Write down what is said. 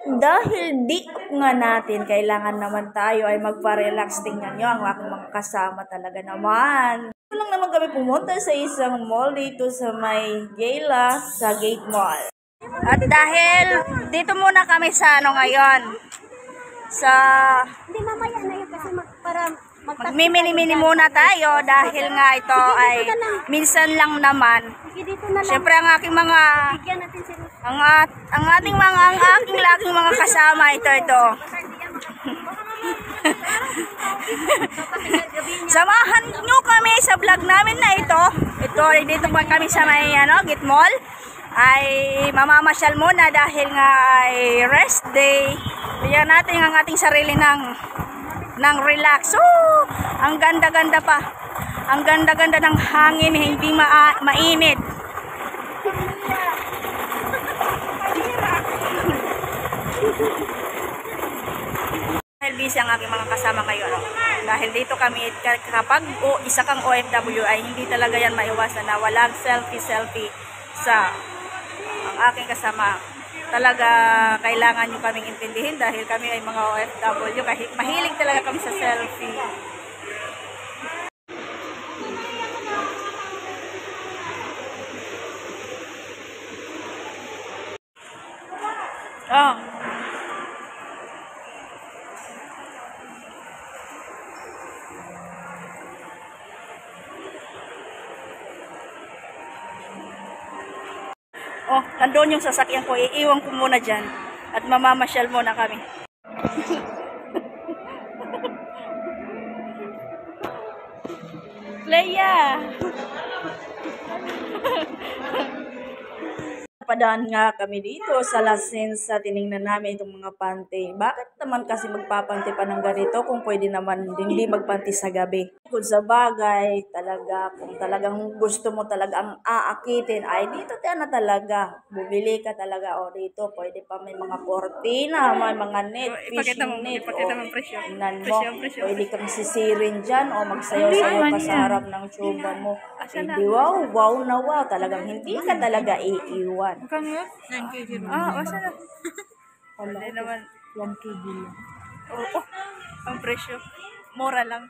Dahil di nga natin, kailangan naman tayo ay magpa-relax. Tingnan nyo ang aking mga kasama talaga naman. Ito lang naman kami pumunta sa isang mall dito sa may Gala, sa Gate Mall. At dahil dito muna kami sa ngayon, sa Hindi, mamaya na yun kasi para magmimini-mini muna tayo dahil nga ito ay minsan lang naman. dito na lang. Siyempre ang aking mga Bigyan natin sila. ang aking laking mga kasama ito. Samahan nyo kami sa vlog namin na ito. Ito ay dito pa kami sa may Gate Mall. Ay mamamasyal muna dahil nga ay rest day. Bigyan natin ang ating sarili ng relax. Ang ganda-ganda pa. Ang ganda-ganda ng hangin, hindi mainit. Dahil busy ang aking mga kasama kayo, dahil dito kami, kapag isa kang OFW ay hindi talaga yan maiwasan na walang selfie sa ang aking kasama. Talaga kailangan nyo kaming intindihin dahil kami ay mga OFW, kahit mahilig talaga kami sa selfie. Nandun yung sasakyan ko. Iiwan ko muna dyan. At mamamasyal muna kami. Leia! Napadaan nga kami dito sa La Senza. Tinignan namin itong mga panty. Bakit naman kasi magpapanty pa ng ganito kung pwede naman hindi magpanty sa gabi? Kung sa bagay, talaga, kung talagang gusto mo talaga ang aakitin, ay dito na talaga. Bumili ka talaga. O dito, pwede pa may mga cortina, may mga net, fishing net. Tingnan mo, pwede kang sisirin dyan o magsayaw-sayaw ka sa harap ng tsuba mo. Hindi, wow na wow. Talagang hindi ka talaga iiwan. Magkano yun? 9 kg. Wasa na. Wala naman. 1 kg lang. Oo. Ang presyo. Mura lang.